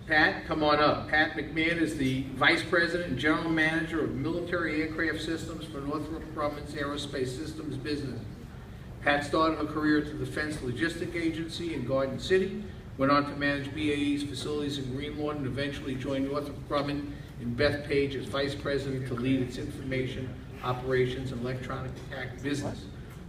Pat, come on up. Pat McMahon is the Vice President and General Manager of Military Aircraft Systems for Northrop Grumman's Aerospace Systems business. Pat started her career at the Defense Logistic Agency in Garden City, went on to manage BAE's facilities in Greenlawn, and eventually joined Northrop Grumman in Bethpage as Vice President to lead its information, operations, and electronic attack business.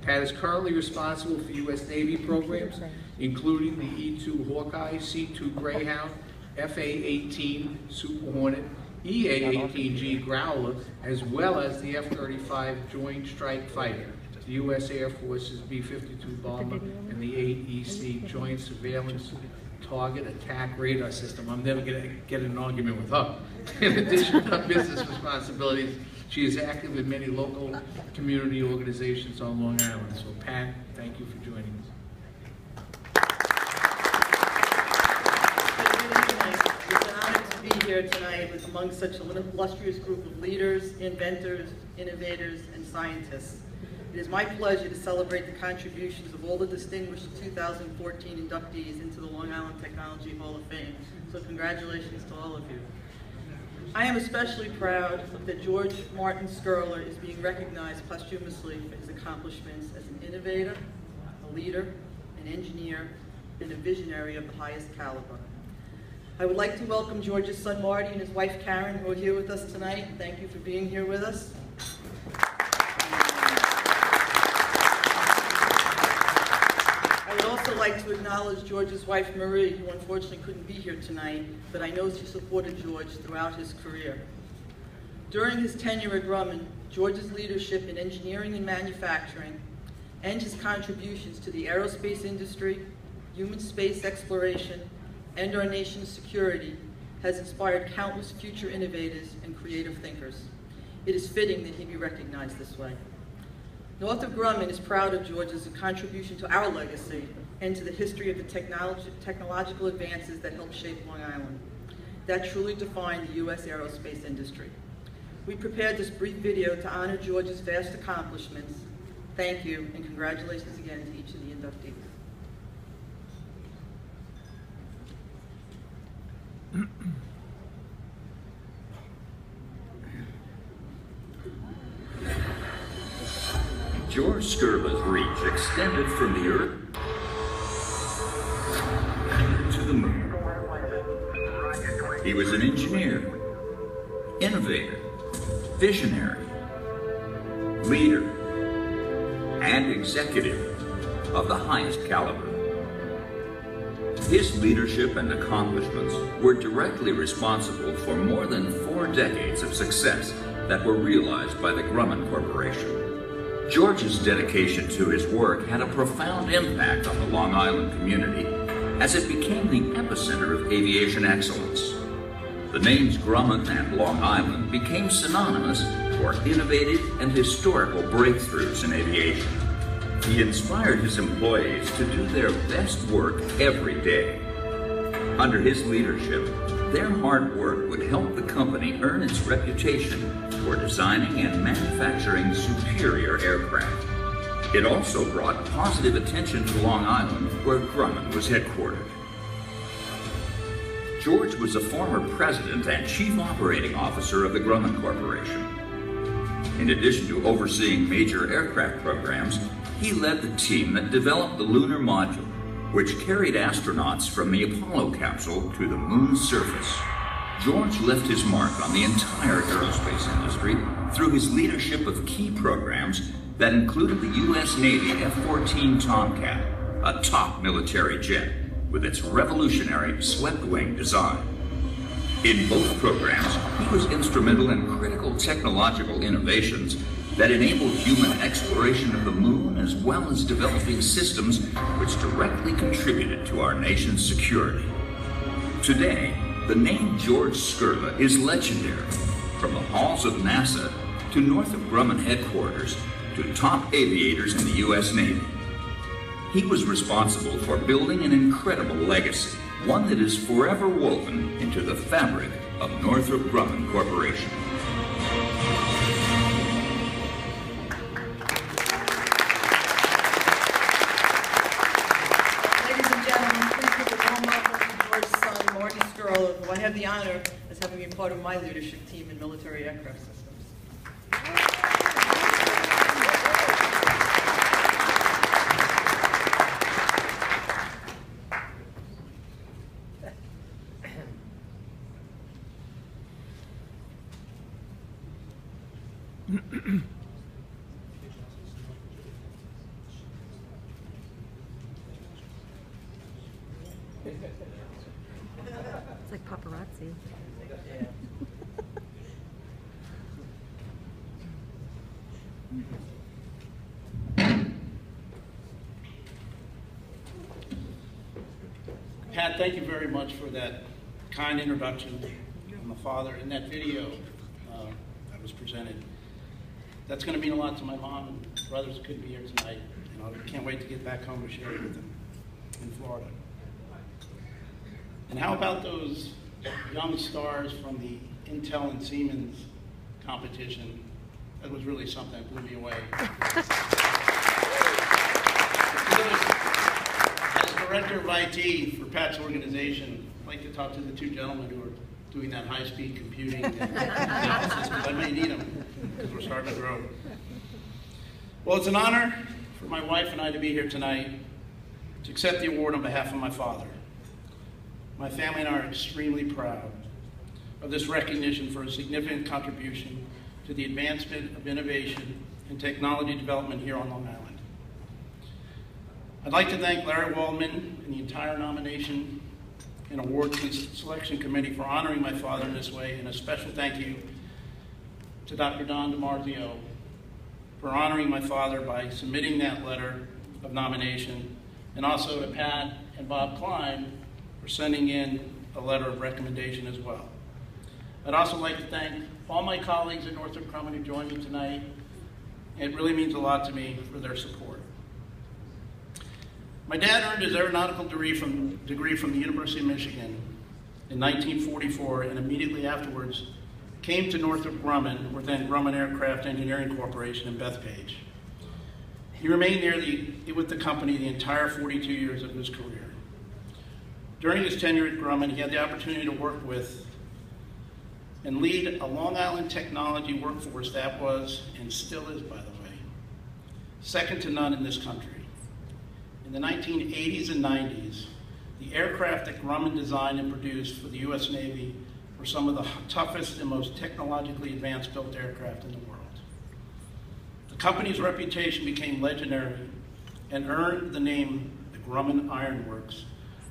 Pat is currently responsible for U.S. Navy programs, including the E-2 Hawkeye, C-2 Greyhound, FA-18 Super Hornet, EA-18G Growler, as well as the F-35 Joint Strike Fighter, the U.S. Air Force's B-52 Bomber, and the AEC Joint Surveillance Target Attack Radar System. I'm never going to get in an argument with her. In addition to her business responsibilities, she is active in many local community organizations on Long Island. So Pat, thank you for joining us. Here tonight with among such an illustrious group of leaders, inventors, innovators, and scientists. It is my pleasure to celebrate the contributions of all the distinguished 2014 inductees into the Long Island Technology Hall of Fame. So congratulations to all of you. I am especially proud that George Martin Skurla is being recognized posthumously for his accomplishments as an innovator, a leader, an engineer, and a visionary of the highest caliber. I would like to welcome George's son Marty and his wife Karen, who are here with us tonight. Thank you for being here with us. I would also like to acknowledge George's wife Marie, who unfortunately couldn't be here tonight, but I know she supported George throughout his career. During his tenure at Grumman, George's leadership in engineering and manufacturing, and his contributions to the aerospace industry, human space exploration, and our nation's security has inspired countless future innovators and creative thinkers. It is fitting that he be recognized this way. Northrop Grumman is proud of George's contribution to our legacy and to the history of the technological advances that helped shape Long Island, that truly define the U.S. aerospace industry. We prepared this brief video to honor George's vast accomplishments. Thank you, and congratulations again to each of the inductees. George Skurla's reach extended from the Earth to the moon. He was an engineer, innovator, visionary, leader, and executive of the highest caliber. His leadership and accomplishments were directly responsible for more than 4 decades of success that were realized by the Grumman Corporation. George's dedication to his work had a profound impact on the Long Island community as it became the epicenter of aviation excellence. The names Grumman and Long Island became synonymous for innovative and historical breakthroughs in aviation. He inspired his employees to do their best work every day. Under his leadership, their hard work would help the company earn its reputation for designing and manufacturing superior aircraft. It also brought positive attention to Long Island, where Grumman was headquartered. George was a former president and chief operating officer of the Grumman Corporation. In addition to overseeing major aircraft programs, he led the team that developed the lunar module, which carried astronauts from the Apollo capsule to the moon's surface. George left his mark on the entire aerospace industry through his leadership of key programs that included the U.S. Navy F-14 Tomcat, a top military jet with its revolutionary swept-wing design. In both programs, he was instrumental in critical technological innovations that enabled human exploration of the moon, as well as developing systems which directly contributed to our nation's security. Today, the name George Skurla is legendary, from the halls of NASA to Northrop Grumman headquarters to top aviators in the U.S. Navy. He was responsible for building an incredible legacy, one that is forever woven into the fabric of Northrop Grumman Corporation. Ladies and gentlemen, please give a warm welcome to George's son, Martim Skurla, So I have the honor as having been part of my leadership team in military aircraft systems. It's like paparazzi. Pat, thank you very much for that kind introduction. I'm a father in that video that was presented. That's going to mean a lot to my mom and brothers who couldn't be here tonight. You know, I can't wait to get back home and share it with them in Florida. And how about those young stars from the Intel and Siemens competition? That was really something that blew me away. As director of IT for Pat's organization, I'd like to talk to the two gentlemen who are doing that high-speed computing analysis, because I may need them, because we're starting to grow. Well, it's an honor for my wife and I to be here tonight to accept the award on behalf of my father. My family and I are extremely proud of this recognition for a significant contribution to the advancement of innovation and technology development here on Long Island. I'd like to thank Larry Waldman and the entire nomination and award selection committee for honoring my father in this way, and a special thank you to Dr. Don DiMarzio for honoring my father by submitting that letter of nomination, and also to Pat and Bob Klein for sending in a letter of recommendation as well. I'd also like to thank all my colleagues at Northrop Grumman who joined me tonight. It really means a lot to me for their support. My dad earned his aeronautical degree from the University of Michigan in 1944, and immediately afterwards came to Northrop Grumman, or then Grumman Aircraft Engineering Corporation in Bethpage. He remained there with the company the entire 42 years of his career. During his tenure at Grumman, he had the opportunity to work with and lead a Long Island technology workforce that was, and still is by the way, second to none in this country. In the 1980s and 90s, the aircraft that Grumman designed and produced for the US Navy were some of the toughest and most technologically advanced built aircraft in the world. The company's reputation became legendary and earned the name the Grumman Iron Works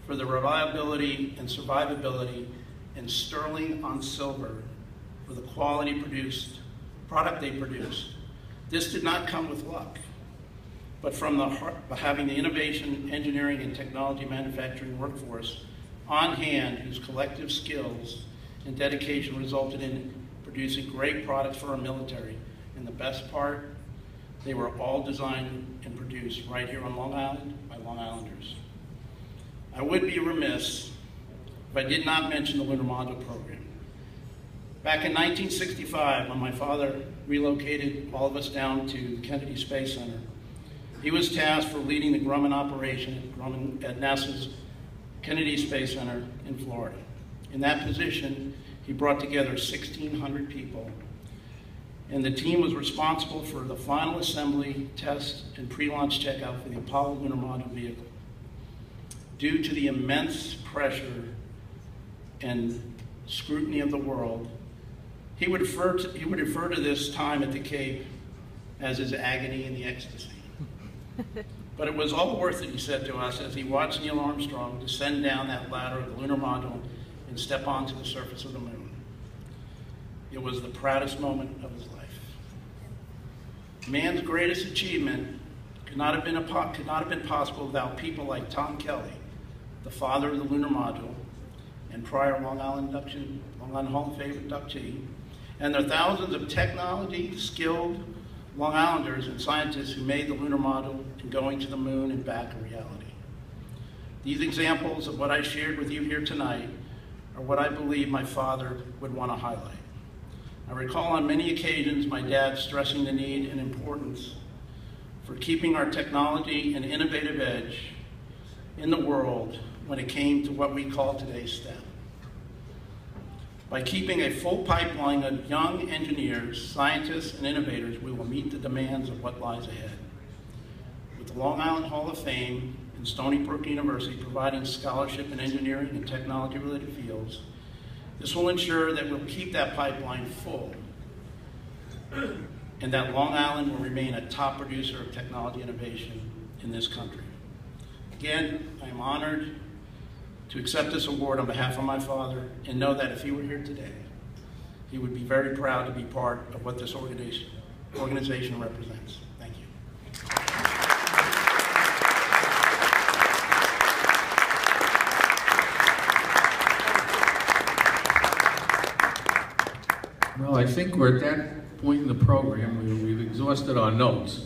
for the reliability and survivability and sterling on silver for the quality product they produced. This did not come with luck, but from having the innovation, engineering, and technology manufacturing workforce on hand whose collective skills and dedication resulted in producing great products for our military. And the best part, they were all designed and produced right here on Long Island by Long Islanders. I would be remiss if I did not mention the Lunar Module Program. Back in 1965, when my father relocated all of us down to the Kennedy Space Center, he was tasked for leading the Grumman operation at NASA's Kennedy Space Center in Florida. In that position, he brought together 1,600 people, and the team was responsible for the final assembly, test, and pre-launch checkout for the Apollo Lunar Module vehicle. Due to the immense pressure and scrutiny of the world, he would refer to this time at the Cape as his agony and the ecstasy. But it was all worth it, he said to us, as he watched Neil Armstrong descend down that ladder of the lunar module and step onto the surface of the moon. It was the proudest moment of his life. Man's greatest achievement could not have been possible without people like Tom Kelly, the father of the lunar module, and prior Long Island Hall of Fame inductee, and the thousands of technology-skilled Long Islanders and scientists who made the lunar module and going to the moon and back a reality. These examples of what I shared with you here tonight are what I believe my father would want to highlight. I recall on many occasions my dad stressing the need and importance for keeping our technology and innovative edge in the world when it came to what we call today STEM. By keeping a full pipeline of young engineers, scientists, and innovators, we will meet the demands of what lies ahead. With the Long Island Hall of Fame and Stony Brook University providing scholarship in engineering and technology-related fields, this will ensure that we'll keep that pipeline full and that Long Island will remain a top producer of technology innovation in this country. Again, I am honored to accept this award on behalf of my father and know that if he were here today, he would be very proud to be part of what this organization represents. Thank you. Well, I think we're at that point in the program where we've exhausted our notes.